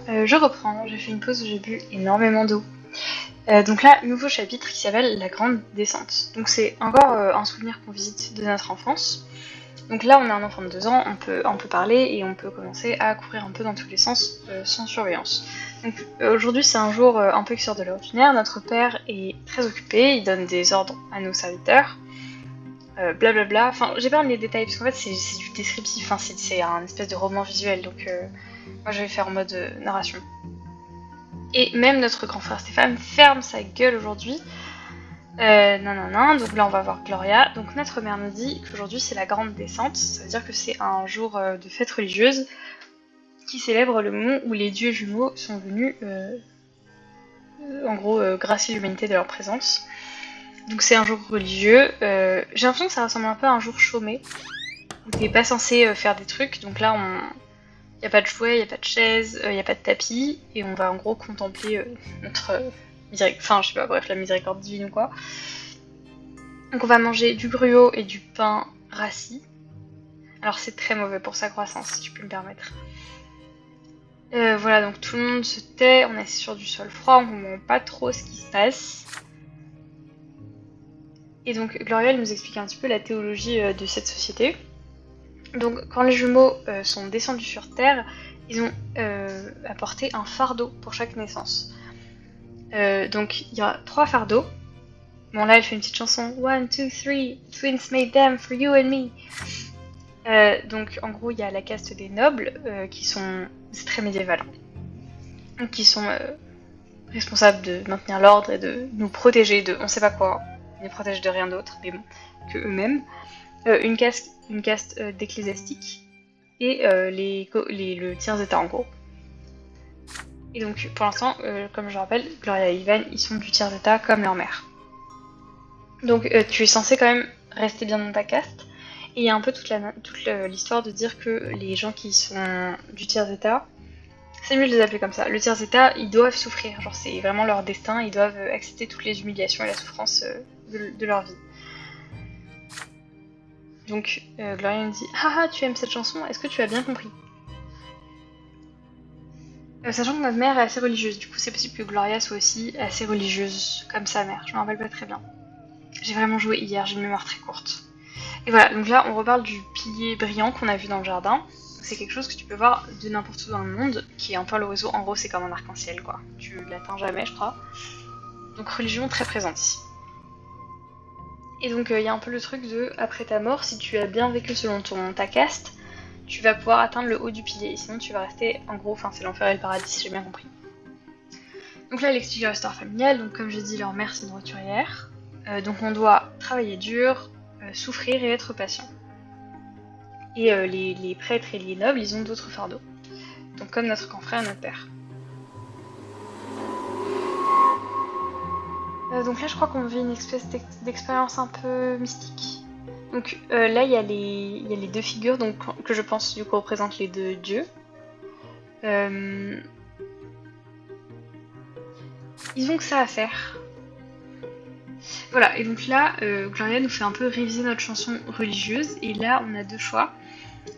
Je reprends, j'ai fait une pause où j'ai bu énormément d'eau. Donc là, nouveau chapitre qui s'appelle La Grande Descente. Donc c'est encore un souvenir qu'on visite de notre enfance. Donc là, on a un enfant de 2 ans, on peut parler et on peut commencer à courir un peu dans tous les sens sans surveillance. Donc aujourd'hui, c'est un jour un peu qui sort de l'ordinaire. Notre père est très occupé, il donne des ordres à nos serviteurs. Blablabla. Enfin, j'épargne les détails parce qu'en fait, c'est du descriptif, hein, c'est un espèce de roman visuel. Donc moi, je vais faire en mode narration. Et même notre grand frère Stéphane ferme sa gueule aujourd'hui. Donc là on va voir Gloria. Donc notre mère nous dit qu'aujourd'hui c'est la grande descente. Ça veut dire que c'est un jour de fête religieuse qui célèbre le moment où les dieux jumeaux sont venus gracier l'humanité de leur présence. Donc c'est un jour religieux. J'ai l'impression que ça ressemble un peu à un jour chômé où t'es pas censé faire des trucs. Donc là y a pas de jouets, y a pas de chaises, y a pas de tapis, et on va en gros contempler notre la miséricorde divine ou quoi. Donc on va manger du gruau et du pain rassis. Alors c'est très mauvais pour sa croissance, si tu peux me permettre. Voilà, donc tout le monde se tait, on est assis sur du sol froid, on comprend pas trop ce qui se passe. Et donc Gloria elle nous explique un petit peu la théologie de cette société. Donc quand les jumeaux sont descendus sur Terre, ils ont apporté un fardeau pour chaque naissance. Donc il y a 3 fardeaux. Bon là elle fait une petite chanson 1, 2, 3, twins made them for you and me. Donc en gros il y a la caste des nobles qui sont, c'est très médiéval, hein, qui sont responsables de maintenir l'ordre et de nous protéger de on sait pas quoi, ils ne protègent de rien d'autre, mais bon, que eux-mêmes. Une caste d'ecclésiastiques et le tiers état en gros. Et donc pour l'instant, comme je rappelle, Gloria et Ivan, ils sont du tiers état comme leur mère. Donc tu es censé quand même rester bien dans ta caste. Et il y a un peu toute l'histoire de dire que les gens qui sont du tiers état, c'est mieux de les appeler comme ça. Le tiers état, ils doivent souffrir, genre c'est vraiment leur destin, ils doivent accepter toutes les humiliations et la souffrance de leur vie. Donc Gloria me dit « Haha, tu aimes cette chanson, est-ce que tu as bien compris ?» Sachant que notre mère est assez religieuse, du coup c'est possible que Gloria soit aussi assez religieuse, comme sa mère, je m'en rappelle pas très bien. J'ai vraiment joué hier, j'ai une mémoire très courte. Et voilà, donc là on reparle du pilier brillant qu'on a vu dans le jardin. C'est quelque chose que tu peux voir de n'importe où dans le monde, qui est un peu l'horizon, en gros c'est comme un arc-en-ciel quoi. Tu l'atteins jamais je crois. Donc religion très présente ici. Et donc il y a un peu le truc de, après ta mort, si tu as bien vécu selon ta caste, tu vas pouvoir atteindre le haut du pilier, et sinon tu vas rester, en gros, enfin c'est l'enfer et le paradis si j'ai bien compris. Donc là elle explique leur histoire familiale, donc comme j'ai dit, leur mère c'est une roturière, donc on doit travailler dur, souffrir et être patient. Et les prêtres et les nobles, ils ont d'autres fardeaux. Donc comme notre grand frère et notre père. Donc là je crois qu'on vit une espèce d'expérience un peu mystique. Donc là il y a les 2 figures donc, que je pense du coup représentent les 2 dieux. Ils ont que ça à faire. Voilà, et donc là Gloria nous fait un peu réviser notre chanson religieuse et là on a 2 choix.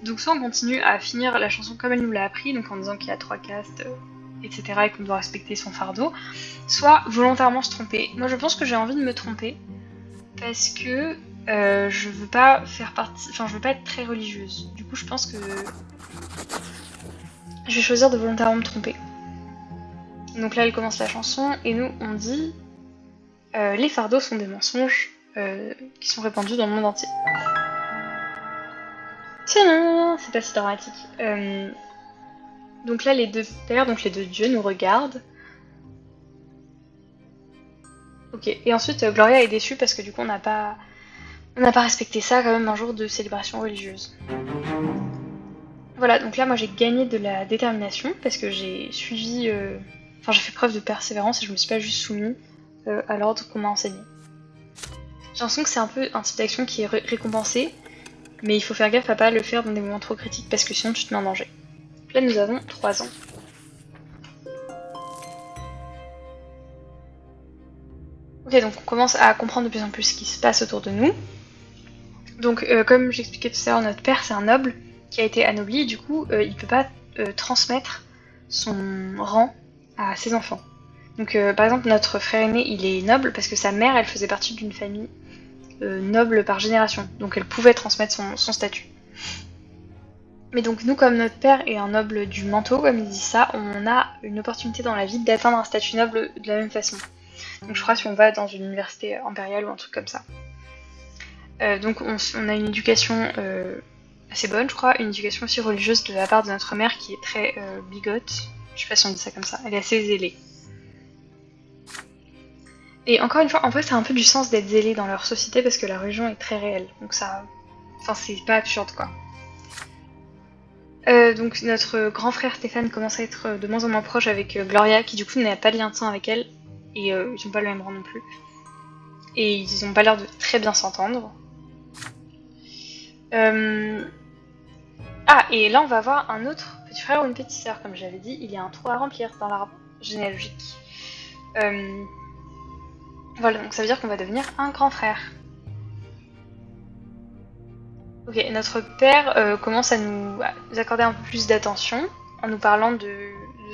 Donc soit on continue à finir la chanson comme elle nous l'a appris, donc en disant qu'il y a 3 castes, etc. et qu'on doit respecter son fardeau, soit volontairement se tromper. Moi je pense que j'ai envie de me tromper parce que je veux pas faire partie, enfin je veux pas être très religieuse. Du coup je pense que je vais choisir de volontairement me tromper. Donc là elle commence la chanson et nous on dit les fardeaux sont des mensonges qui sont répandus dans le monde entier. Tiens, c'est pas si dramatique. Donc là les 2 pères, donc les 2 dieux nous regardent. Ok, et ensuite Gloria est déçue parce que du coup on n'a pas respecté ça quand même un jour de célébration religieuse. Voilà, donc là moi j'ai gagné de la détermination parce que j'ai suivi, j'ai fait preuve de persévérance et je me suis pas juste soumis à l'ordre qu'on m'a enseigné. J'ai l'impression que c'est un peu un type d'action qui est récompensé, mais il faut faire gaffe à pas le faire dans des moments trop critiques parce que sinon tu te mets en danger. Là nous avons 3 ans. Ok, donc on commence à comprendre de plus en plus ce qui se passe autour de nous. Donc comme j'expliquais tout à l'heure, notre père c'est un noble qui a été anobli et du coup il peut pas transmettre son rang à ses enfants. Donc par exemple notre frère aîné il est noble parce que sa mère elle faisait partie d'une famille noble par génération, donc elle pouvait transmettre son statut. Mais donc nous comme notre père est un noble du manteau, comme il dit ça, on a une opportunité dans la vie d'atteindre un statut noble de la même façon. Donc je crois si on va dans une université impériale ou un truc comme ça. Donc on a une éducation assez bonne je crois, une éducation aussi religieuse de la part de notre mère qui est très bigote, je sais pas si on dit ça comme ça, elle est assez zélée. Et encore une fois, en vrai ça a un peu du sens d'être zélé dans leur société parce que la religion est très réelle, donc ça... Enfin c'est pas absurde quoi. Donc notre grand frère Stéphane commence à être de moins en moins proche avec Gloria qui du coup n'a pas de lien de sang avec elle et ils ont pas le même rang non plus. Et ils ont pas l'air de très bien s'entendre. Ah et là on va avoir un autre petit frère ou une petite sœur comme j'avais dit, il y a un trou à remplir dans l'arbre généalogique. Voilà donc ça veut dire qu'on va devenir un grand frère. Ok, notre père commence à nous accorder un peu plus d'attention en nous parlant de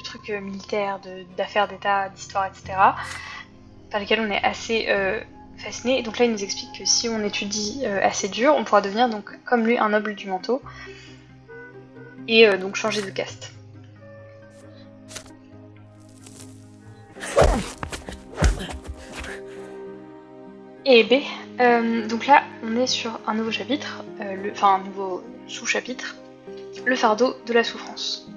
trucs militaires, d'affaires d'État, d'histoire, etc. Par lesquels on est assez fasciné. Et donc là, il nous explique que si on étudie assez dur, on pourra devenir donc comme lui un noble du manteau et donc changer de caste. Et B, donc là on est sur un nouveau chapitre, enfin un nouveau sous-chapitre, le fardeau de la souffrance.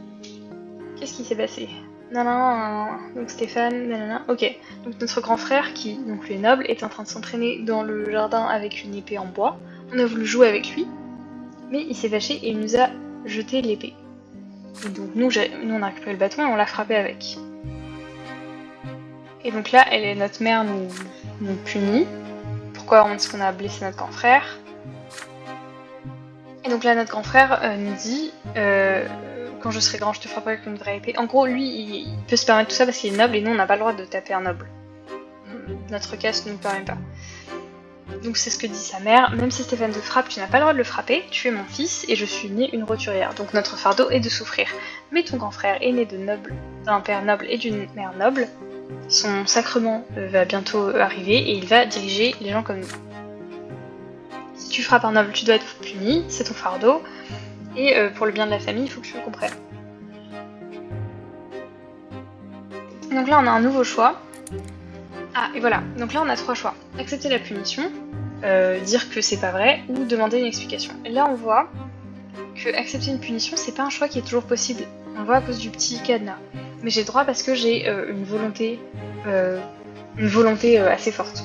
Qu'est-ce qui s'est passé? Nanana, donc Stéphane, nanana, ok. Donc notre grand frère, qui donc lui est noble, est en train de s'entraîner dans le jardin avec une épée en bois. On a voulu jouer avec lui, mais il s'est fâché et il nous a jeté l'épée. Et donc nous on a récupéré le bâton et on l'a frappé avec. Et donc là, notre mère nous punit. Pourquoi on dit qu'on a blessé notre grand frère. Et donc là, notre grand frère nous dit quand je serai grand, je te frapperai avec une vraie épée. En gros, lui, il peut se permettre tout ça parce qu'il est noble et nous, on n'a pas le droit de taper un noble. Notre caste ne nous permet pas. Donc c'est ce que dit sa mère. Même si Stéphane te frappe, tu n'as pas le droit de le frapper. Tu es mon fils et je suis née une roturière. Donc notre fardeau est de souffrir. Mais ton grand frère est né d'un père noble et d'une mère noble. Son sacrement va bientôt arriver et il va diriger les gens comme nous. Si tu frappes un noble, tu dois être puni, c'est ton fardeau. Et pour le bien de la famille, il faut que tu le comprennes. Donc là, on a un nouveau choix. Ah, et voilà. Donc là, on a 3 choix. Accepter la punition, dire que c'est pas vrai, ou demander une explication. Et là, on voit que accepter une punition, c'est pas un choix qui est toujours possible. On le voit à cause du petit cadenas. Mais j'ai le droit parce que j'ai une volonté assez forte.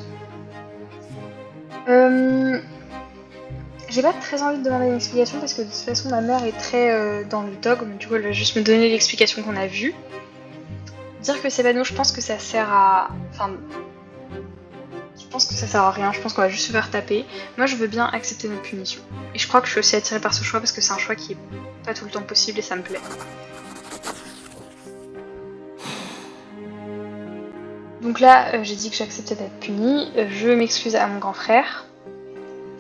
J'ai pas très envie de demander une explication parce que de toute façon ma mère est très dans le dogme, du coup elle va juste me donner l'explication qu'on a vue. Dire que c'est pas nous, je pense que ça sert à... Enfin... Je pense que ça sert à rien, je pense qu'on va juste se faire taper. Moi je veux bien accepter notre punition. Et je crois que je suis aussi attirée par ce choix parce que c'est un choix qui est pas tout le temps possible et ça me plaît. Donc là j'ai dit que j'acceptais d'être punie, je m'excuse à mon grand frère.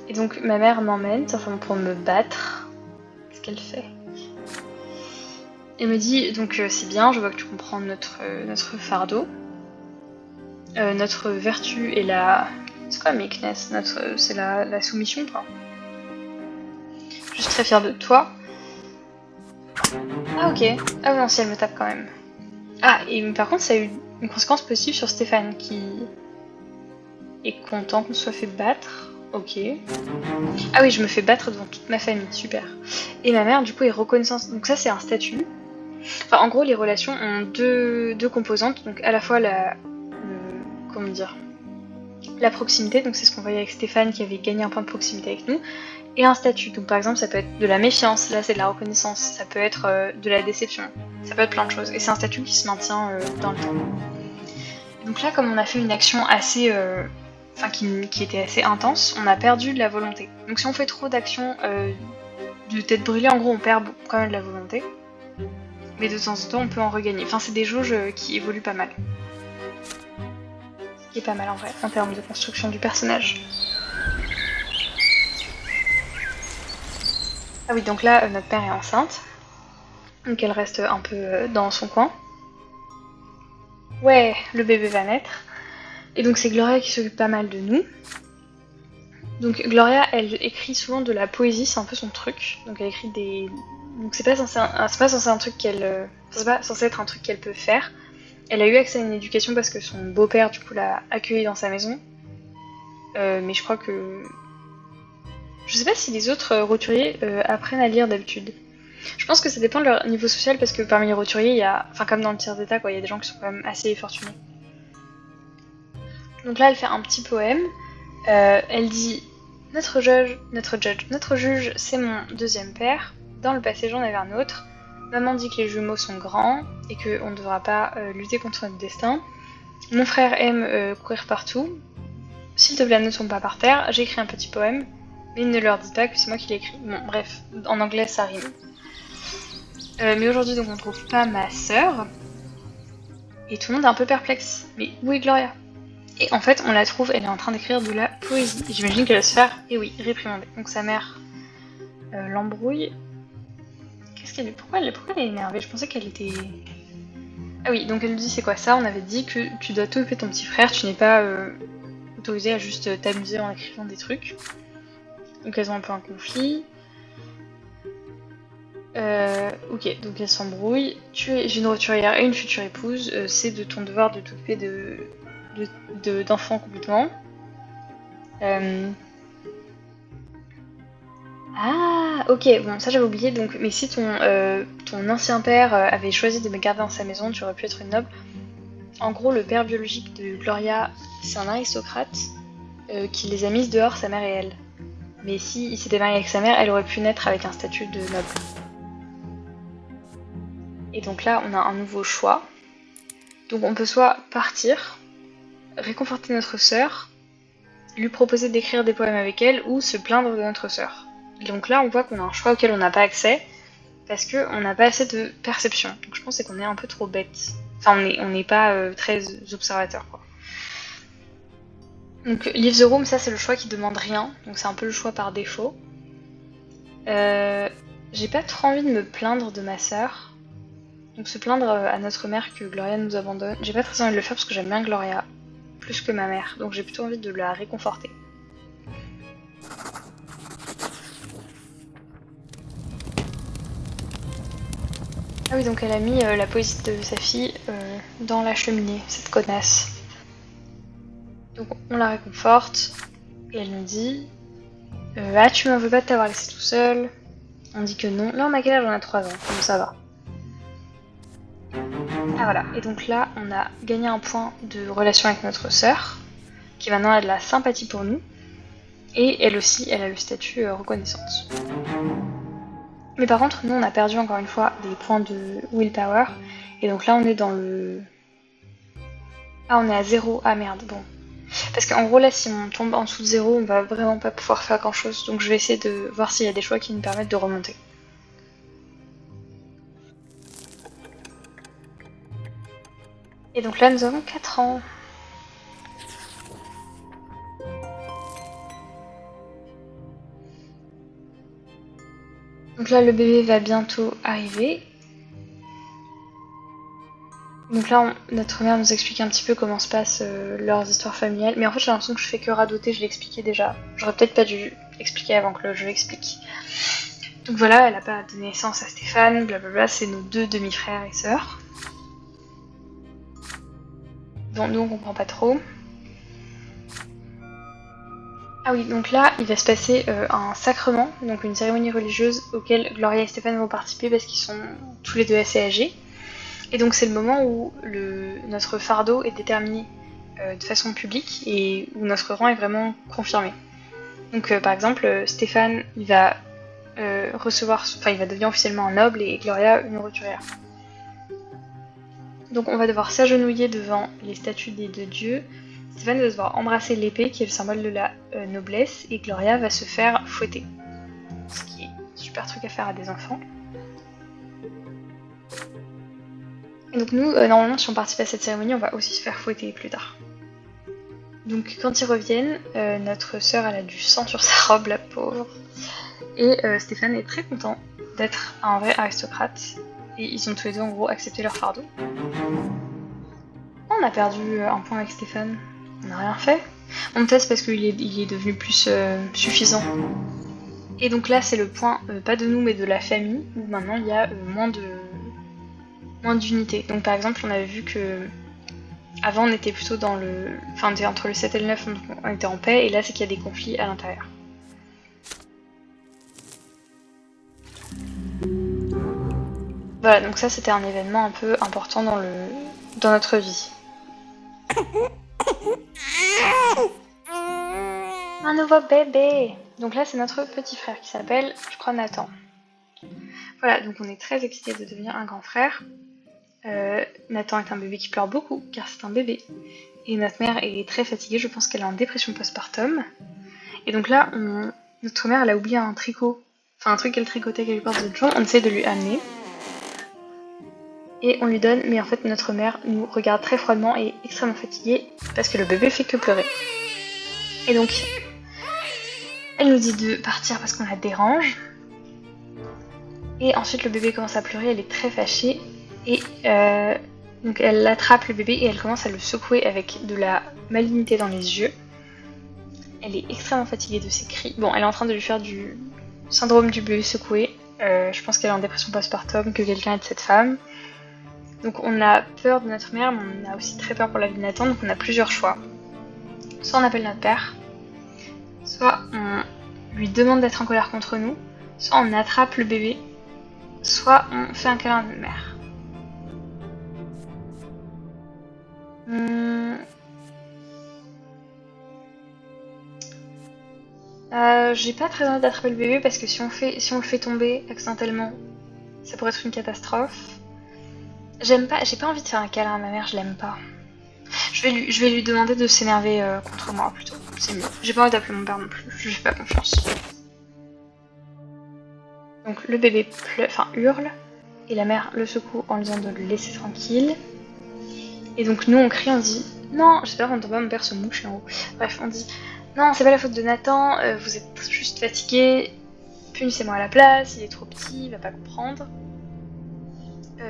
Et donc ma mère m'emmène, certainement pour me battre. Qu'est-ce qu'elle fait? Elle me dit, donc c'est bien, je vois que tu comprends notre fardeau. Notre vertu est la... C'est quoi meekness? C'est la soumission quoi. Je suis très fière de toi. Ah ok. Ah non, si elle me tape quand même. Ah, et par contre ça a eu une conséquence positive sur Stéphane qui est content qu'on soit fait battre. Ok. Ah oui, je me fais battre devant toute ma famille, super. Et ma mère, du coup, est reconnaissante. Donc ça, c'est un statut. Enfin, en gros, les relations ont deux composantes. Donc à la fois comment dire, la proximité. Donc c'est ce qu'on voyait avec Stéphane qui avait gagné un point de proximité avec nous. Et un statut. Donc par exemple, ça peut être de la méfiance. Là, c'est de la reconnaissance. Ça peut être de la déception. Ça peut être plein de choses. Et c'est un statut qui se maintient dans le temps. Donc là, comme on a fait une action assez... qui était assez intense, on a perdu de la volonté. Donc si on fait trop d'actions de tête brûlée, en gros on perd quand même de la volonté. Mais de temps en temps on peut en regagner. Enfin c'est des jauges qui évoluent pas mal. Ce qui est pas mal en vrai, en termes de construction du personnage. Ah oui, donc là notre mère est enceinte. Donc elle reste un peu dans son coin. Ouais, le bébé va naître. Et donc c'est Gloria qui s'occupe pas mal de nous. Donc Gloria, elle écrit souvent de la poésie, c'est un peu son truc. Donc elle écrit des... Donc c'est pas censé un truc qu'elle... c'est pas censé être un truc qu'elle peut faire. Elle a eu accès à une éducation parce que son beau-père, du coup, l'a accueillie dans sa maison. Mais je crois que... Je sais pas si les autres roturiers apprennent à lire d'habitude. Je pense que ça dépend de leur niveau social parce que parmi les roturiers, il y a... Enfin, comme dans le tiers d'état, quoi, il y a des gens qui sont quand même assez fortunés. Donc là, elle fait un petit poème. Elle dit... Notre juge, c'est mon deuxième père. Dans le passé, j'en avais un autre. Maman dit que les jumeaux sont grands et qu'on ne devra pas lutter contre notre destin. Mon frère aime courir partout. S'il te plaît, ne tombe pas par terre. J'ai écrit un petit poème, mais ne leur dis pas que c'est moi qui l'ai écrit. Bon, bref, en anglais ça rime. Mais aujourd'hui, donc, on ne trouve pas ma sœur. Et tout le monde est un peu perplexe. Mais où est Gloria? Et en fait, on la trouve, elle est en train d'écrire de la poésie. J'imagine qu'elle va se faire, et oui, réprimander. Donc sa mère l'embrouille. Qu'est-ce qu'elle est? Pourquoi elle est énervée? Je pensais qu'elle était... Ah oui, donc elle lui dit c'est quoi ça? On avait dit que tu dois t'occuper de ton petit frère, tu n'es pas autorisé à juste t'amuser en écrivant des trucs. Donc elles ont un peu un conflit. Ok, donc elles s'embrouillent. Tu es une roturière et une future épouse, c'est de ton devoir de t'occuper d'enfants complètement. Ah, ok, bon, ça j'avais oublié, donc, mais si ton ancien père avait choisi de me garder dans sa maison, tu aurais pu être une noble. En gros, le père biologique de Gloria, c'est un aristocrate qui les a mises dehors, sa mère et elle. Mais si il s'était marié avec sa mère, elle aurait pu naître avec un statut de noble. Et donc là, on a un nouveau choix. Donc on peut soit partir, réconforter notre sœur, lui proposer d'écrire des poèmes avec elle, ou se plaindre de notre sœur. Donc là, on voit qu'on a un choix auquel on n'a pas accès, parce qu'on n'a pas assez de perception. Donc je pense qu'on est un peu trop bête. Enfin, on n'est pas très observateur, quoi. Donc Leave the Room, ça c'est le choix qui demande rien, donc c'est un peu le choix par défaut. J'ai pas trop envie de me plaindre de ma sœur. Donc se plaindre à notre mère que Gloria nous abandonne. J'ai pas très envie de le faire parce que j'aime bien Gloria, plus que ma mère, donc j'ai plutôt envie de la réconforter. Ah oui, donc elle a mis la poésie de sa fille dans la cheminée, cette connasse. Donc on la réconforte, et elle nous dit ah, tu m'en veux pas de t'avoir laissé tout seul? On dit que non. Là, on a quel âge? On a 3 ans, donc ça va. Ah voilà, et donc là, on a gagné un point de relation avec notre sœur, qui maintenant a de la sympathie pour nous, et elle aussi, elle a le statut reconnaissante. Mais par contre, nous, on a perdu encore une fois des points de willpower, et donc là, on est dans le... Ah, on est à 0, ah merde, bon. Parce qu'en gros, là, si on tombe en dessous de 0, on va vraiment pas pouvoir faire grand chose, donc je vais essayer de voir s'il y a des choix qui nous permettent de remonter. Et donc là, nous avons 4 ans. Donc là, le bébé va bientôt arriver. Donc là, notre mère nous explique un petit peu comment se passent leurs histoires familiales. Mais en fait, j'ai l'impression que je fais que radoter, je l'ai expliqué déjà. J'aurais peut-être pas dû expliquer avant que je l'explique. Donc voilà, elle a pas donné naissance à Stéphane, blablabla, c'est nos 2 demi-frères et sœurs. Donc nous, on comprend pas trop. Ah oui, donc là, il va se passer un sacrement, donc une cérémonie religieuse auquel Gloria et Stéphane vont participer parce qu'ils sont tous les deux assez âgés. Et donc c'est le moment où notre fardeau est déterminé de façon publique et où notre rang est vraiment confirmé. Donc par exemple, Stéphane, il va il va devenir officiellement un noble et Gloria une roturière. Donc on va devoir s'agenouiller devant les statues des 2 dieux. Stéphane va devoir embrasser l'épée qui est le symbole de la noblesse et Gloria va se faire fouetter. Ce qui est un super truc à faire à des enfants. Et donc nous, normalement, si on participe à cette cérémonie, on va aussi se faire fouetter plus tard. Donc quand ils reviennent, notre sœur, elle a du sang sur sa robe, la pauvre. Et Stéphane est très content d'être un vrai aristocrate. Et ils ont tous les deux en gros accepté leur fardeau. On a perdu un point avec Stéphane. On n'a rien fait. On peut-être parce qu'il est devenu plus suffisant. Et donc là c'est le point, pas de nous mais de la famille, où maintenant il y a moins d'unités. Donc par exemple on avait vu que avant on était plutôt dans le... Enfin on était entre le 7 et le 9, donc on était en paix, et là c'est qu'il y a des conflits à l'intérieur. Voilà, donc ça c'était un événement un peu important dans notre vie. Un nouveau bébé! Donc là c'est notre petit frère qui s'appelle, je crois, Nathan. Voilà, donc on est très excités de devenir un grand frère. Nathan est un bébé qui pleure beaucoup, car c'est un bébé. Et notre mère est très fatiguée, je pense qu'elle est en dépression postpartum. Et donc là, notre mère elle a oublié un tricot, enfin un truc qu'elle tricotait quelque part de jour, on essaie de lui amener. Et on lui donne, mais en fait notre mère nous regarde très froidement et est extrêmement fatiguée, parce que le bébé fait que pleurer. Et donc, elle nous dit de partir parce qu'on la dérange. Et ensuite le bébé commence à pleurer, elle est très fâchée. Et donc elle attrape le bébé et elle commence à le secouer avec de la malignité dans les yeux. Elle est extrêmement fatiguée de ses cris. Bon, elle est en train de lui faire du syndrome du bébé secoué. Je pense qu'elle est en dépression postpartum, que quelqu'un est de cette femme. Donc on a peur de notre mère, mais on a aussi très peur pour la vie de Nathan, donc on a plusieurs choix. Soit on appelle notre père, soit on lui demande d'être en colère contre nous, soit on attrape le bébé, soit on fait un câlin à notre mère. J'ai pas très envie d'attraper le bébé parce que si on le fait tomber accidentellement, ça pourrait être une catastrophe. J'ai pas envie de faire un câlin à ma mère, je l'aime pas. Je vais lui demander de s'énerver contre moi plutôt, c'est mieux. J'ai pas envie d'appeler mon père non plus, je lui fais pas confiance. Donc le bébé hurle, et la mère le secoue en lui disant de le laisser tranquille. Et donc nous on crie, on dit non, j'espère qu'on n'entend pas mon père se moucher en haut. Bref, on dit non, c'est pas la faute de Nathan, vous êtes juste fatigué, punissez-moi à la place, il est trop petit, il va pas comprendre.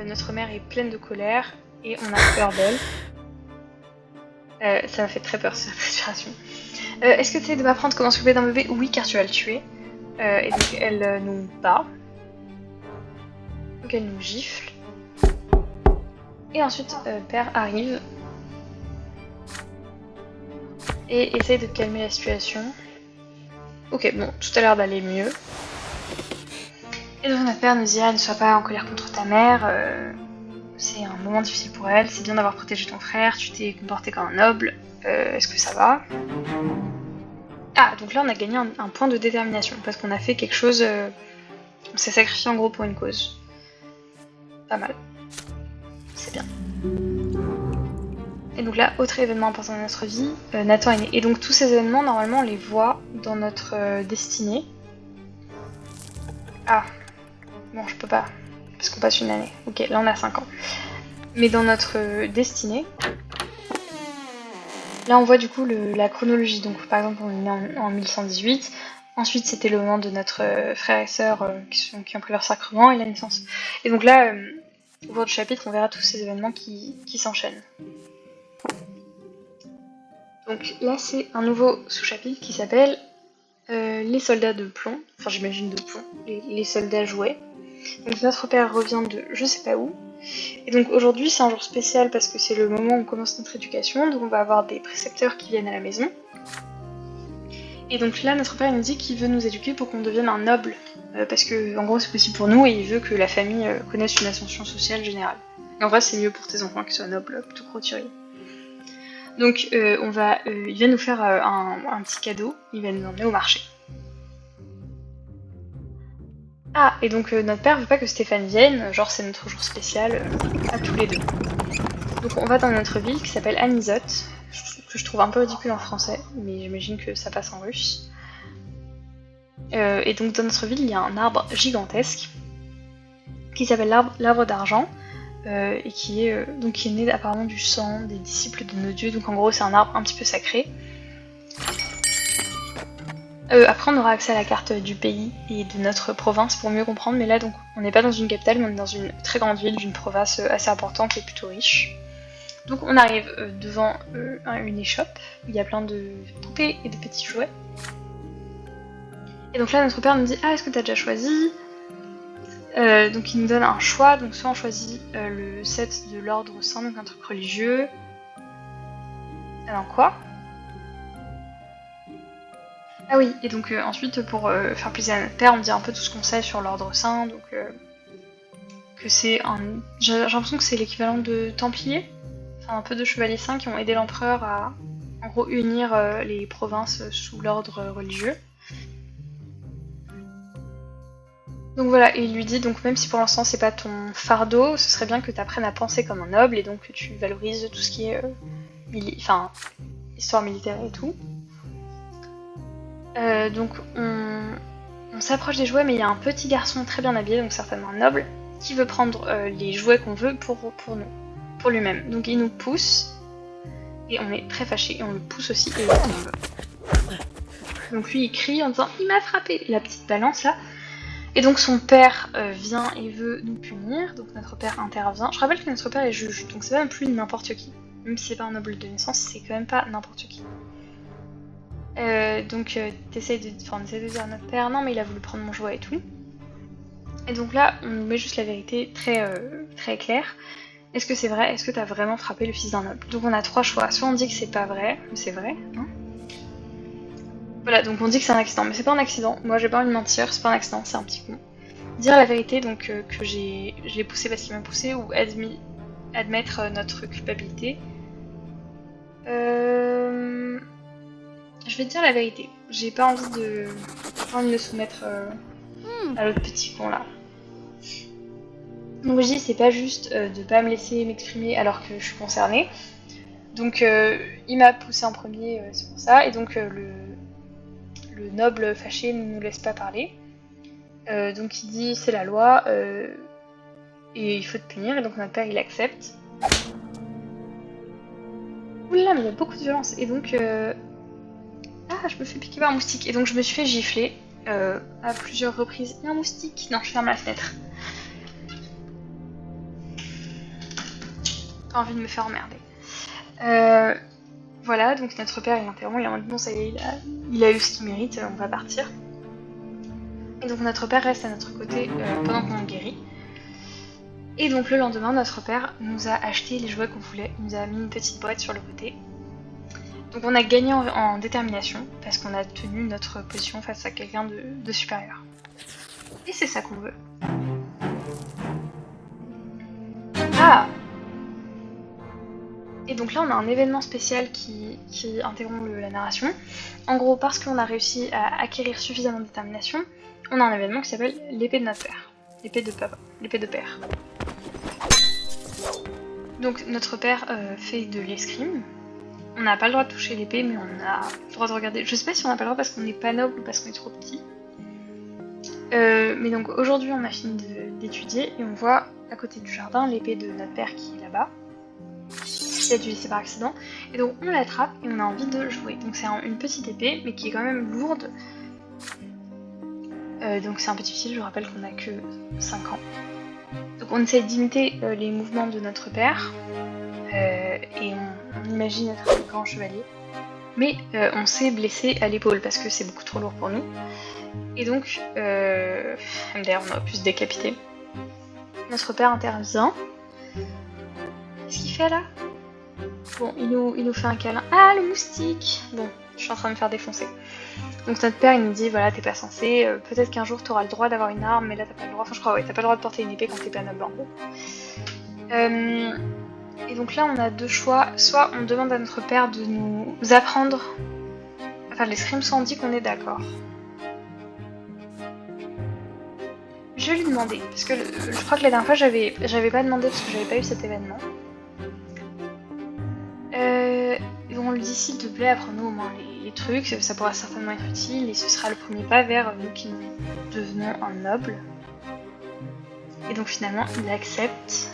Notre mère est pleine de colère et on a peur d'elle. Ça m'a fait très peur cette respiration. Est-ce que tu essaies de m'apprendre comment s'occuper d'un bébé? Oui, car tu vas le tuer. Et donc elle nous bat. Donc elle nous gifle. Et ensuite, père arrive et essaye de calmer la situation. Ok, bon, tout a l'air d'aller mieux. Et donc notre père nous dit ne sois pas en colère contre ta mère, c'est un moment difficile pour elle, c'est bien d'avoir protégé ton frère, tu t'es comporté comme un noble, est-ce que ça va? Ah, donc là on a gagné un point de détermination, parce qu'on a fait quelque chose, on s'est sacrifié en gros pour une cause. Pas mal. C'est bien. Et donc là, autre événement important dans notre vie, Nathan est né. Et donc tous ces événements, normalement on les voit dans notre destinée. Ah, bon je peux pas, parce qu'on passe une année. Ok, là on a 5 ans. Mais dans notre destinée, là on voit du coup la chronologie. Donc par exemple on est né en 1118, ensuite c'était le moment de notre frère et sœur qui ont pris leur sacrement et la naissance. Et donc là, au cours du chapitre, on verra tous ces événements qui s'enchaînent. Donc là c'est un nouveau sous-chapitre qui s'appelle les soldats de plomb, enfin j'imagine de plomb, les soldats jouets. Donc notre père revient de je sais pas où. Et donc aujourd'hui c'est un jour spécial parce que c'est le moment où on commence notre éducation, donc on va avoir des précepteurs qui viennent à la maison. Et donc là notre père nous dit qu'il veut nous éduquer pour qu'on devienne un noble, parce que en gros c'est possible pour nous et il veut que la famille connaisse une ascension sociale générale. Et en vrai c'est mieux pour tes enfants qu'ils soient nobles plutôt que retirés. Donc il va nous faire un petit cadeau, il va nous emmener au marché. Ah, et donc notre père veut pas que Stéphane vienne, genre c'est notre jour spécial à tous les deux. Donc on va dans notre ville qui s'appelle Anisote, que je trouve un peu ridicule en français, mais j'imagine que ça passe en russe. Et donc dans notre ville il y a un arbre gigantesque qui s'appelle l'arbre d'argent, et qui est né apparemment du sang des disciples de nos dieux, donc en gros c'est un arbre un petit peu sacré. Après on aura accès à la carte du pays et de notre province pour mieux comprendre, mais là donc on n'est pas dans une capitale, mais on est dans une très grande ville d'une province assez importante et plutôt riche. Donc on arrive devant une échoppe, où il y a plein de poupées et de petits jouets. Et donc là notre père nous dit ah est-ce que t'as déjà choisi donc il nous donne un choix, donc soit on choisit le set de l'ordre saint, donc un truc religieux. Alors quoi? Ah oui, et donc ensuite pour faire plaisir à notre père, on dit un peu tout ce qu'on sait sur l'ordre saint, donc que c'est un... J'ai l'impression que c'est l'équivalent de Templiers, enfin un peu de chevaliers saints qui ont aidé l'empereur à en gros unir les provinces sous l'ordre religieux. Donc voilà, et il lui dit donc même si pour l'instant c'est pas ton fardeau, ce serait bien que tu apprennes à penser comme un noble et donc que tu valorises tout ce qui est histoire militaire et tout. Donc on s'approche des jouets, mais il y a un petit garçon très bien habillé, donc certainement un noble, qui veut prendre les jouets qu'on veut pour nous, pour lui-même. Donc il nous pousse, et on est très fâchés, et on le pousse aussi, et il tombe. Donc lui il crie en disant « Il m'a frappé !» La petite balance là. Et donc son père vient et veut nous punir, donc notre père intervient. Je rappelle que notre père est juge, donc c'est pas non plus n'importe qui. Même si c'est pas un noble de naissance, c'est quand même pas n'importe qui. Donc on essaie de dire à notre père non mais il a voulu prendre mon jouet et tout. Et donc là on nous met juste la vérité très claire. Est-ce que c'est vrai? Est-ce que t'as vraiment frappé le fils d'un noble? Donc on a trois choix. Soit on dit que c'est pas vrai, mais c'est vrai, hein. Voilà, donc on dit que c'est un accident, mais c'est pas un accident. Moi j'ai pas envie de mentir, c'est pas un accident, c'est un petit con. Dire la vérité, donc que je l'ai poussé parce qu'il m'a poussé, ou admettre notre culpabilité. Je vais te dire la vérité. J'ai pas envie de me soumettre à l'autre petit con là. Donc je dis c'est pas juste de pas me laisser m'exprimer alors que je suis concernée. Donc il m'a poussé en premier, c'est pour ça. Et donc le noble fâché ne nous laisse pas parler. Donc il dit c'est la loi et il faut te punir. Et donc notre père il accepte. Oula mais il y a beaucoup de violence. Et donc ah, je me fais piquer par un moustique. Et donc je me suis fait gifler à plusieurs reprises. Il y a un moustique. Non, je ferme la fenêtre. Pas envie de me faire emmerder. Voilà, donc notre père il interrompt. Il est en mode bon, ça y est, il a eu ce qu'il mérite, on va partir. Et donc notre père reste à notre côté pendant qu'on guérit. Et donc le lendemain, notre père nous a acheté les jouets qu'on voulait. Il nous a mis une petite boîte sur le côté. Donc on a gagné en détermination, parce qu'on a tenu notre position face à quelqu'un de supérieur. Et c'est ça qu'on veut. Ah! Et donc là on a un événement spécial qui interrompt la narration. En gros, parce qu'on a réussi à acquérir suffisamment de détermination, on a un événement qui s'appelle l'épée de notre père. L'épée de papa, l'épée de père. Donc notre père fait de l'escrime. On n'a pas le droit de toucher l'épée, mais on a le droit de regarder. Je sais pas si on n'a pas le droit parce qu'on n'est pas noble ou parce qu'on est trop petit. Mais donc aujourd'hui on a fini d'étudier et on voit à côté du jardin l'épée de notre père qui est là-bas. Qui a dû laisser par accident. Et donc on l'attrape et on a envie de jouer. Donc c'est une petite épée mais qui est quand même lourde. Donc c'est un peu difficile, je vous rappelle qu'on a que 5 ans. Donc on essaie d'imiter les mouvements de notre père. Et on imagine être un grand chevalier. Mais on s'est blessé à l'épaule parce que c'est beaucoup trop lourd pour nous. Et donc, d'ailleurs on aurait pu se décapiter. Notre père intervient. Qu'est-ce qu'il fait là? Bon, il nous fait un câlin. Ah, le moustique! Bon, je suis en train de me faire défoncer. Donc notre père il nous dit voilà t'es pas censé, peut-être qu'un jour t'auras le droit d'avoir une arme mais là t'as pas le droit, enfin je crois ouais t'as pas le droit de porter une épée quand t'es pas noble en gros. Et donc là on a deux choix, soit on demande à notre père de nous apprendre à faire de l'escrime, soit on dit qu'on est d'accord. Je vais lui demander, parce que je crois que la dernière fois j'avais pas demandé parce que j'avais pas eu cet événement. Et on lui dit s'il te plaît apprends-nous au moins les trucs, ça pourra certainement être utile et ce sera le premier pas vers nous qui devenons un noble. Et donc finalement il accepte.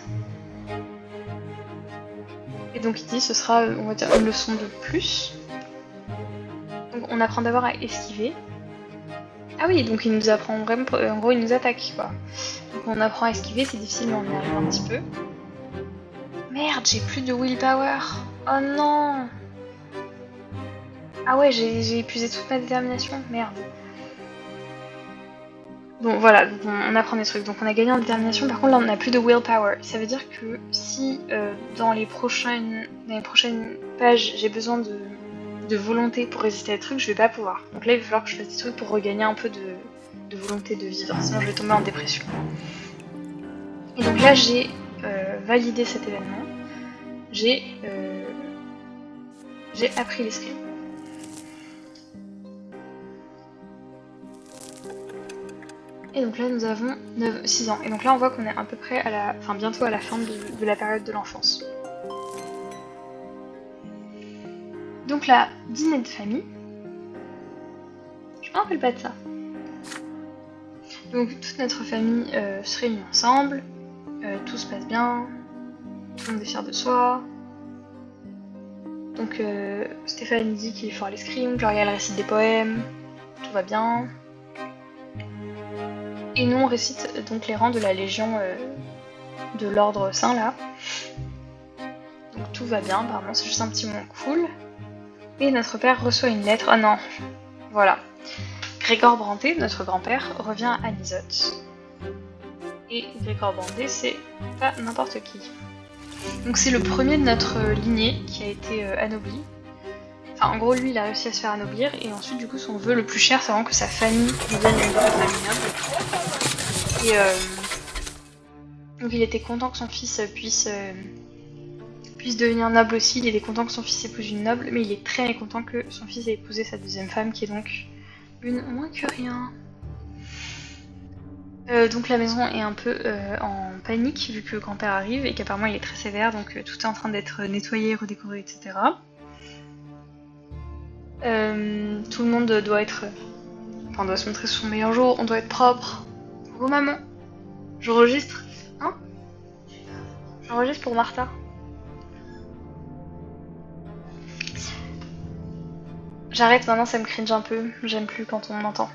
Et donc il dit ce sera on va dire une leçon de plus. Donc on apprend d'abord à esquiver. Ah oui, donc il nous apprend vraiment... en gros, il nous attaque, quoi. Donc on apprend à esquiver, c'est difficile, mais on y arrive un petit peu. Merde, j'ai plus de willpower. Oh non. Ah ouais, j'ai épuisé toute ma détermination. Merde. Bon voilà, donc on apprend des trucs. Donc on a gagné en détermination, par contre là on n'a plus de willpower. Ça veut dire que si dans les prochaines pages j'ai besoin de volonté pour résister à des trucs, je vais pas pouvoir. Donc là il va falloir que je fasse des trucs pour regagner un peu de volonté de vivre, sinon je vais tomber en dépression. Et donc là j'ai validé cet événement, j'ai appris l'escrime. Et donc là nous avons 6 ans. Et donc là on voit qu'on est à peu près bientôt à la fin de la période de l'enfance. Donc là, dîner de famille. Je me rappelle pas de ça. Donc toute notre famille se réunit ensemble, tout se passe bien, tout le monde est fier de soi. Donc Stéphane dit qu'il faut l'escrime, Gloria récite des poèmes, tout va bien. Et nous on récite donc les rangs de la Légion de l'Ordre Saint là. Donc tout va bien, apparemment c'est juste un petit moment cool. Et notre père reçoit une lettre, oh non, voilà. Grégor Branté, notre grand-père, revient à Nisote. Et Grégor Branté, c'est pas n'importe qui. Donc c'est le premier de notre lignée qui a été anobli. Enfin en gros lui il a réussi à se faire anoblir et ensuite du coup son vœu le plus cher c'est vraiment que sa famille devienne une grande famille noble. Et donc il était content que son fils puisse devenir noble aussi, il était content que son fils épouse une noble, mais il est très mécontent que son fils ait épousé sa deuxième femme qui est donc une moins que rien. Donc la maison est un peu en panique vu que le grand-père arrive et qu'apparemment il est très sévère, donc tout est en train d'être nettoyé, redécoré, etc. Tout le monde doit se montrer sous son meilleur jour, on doit être propre. Oh maman, j'enregistre, hein? J'enregistre pour Martha. J'arrête maintenant, ça me cringe un peu, j'aime plus quand on m'entend.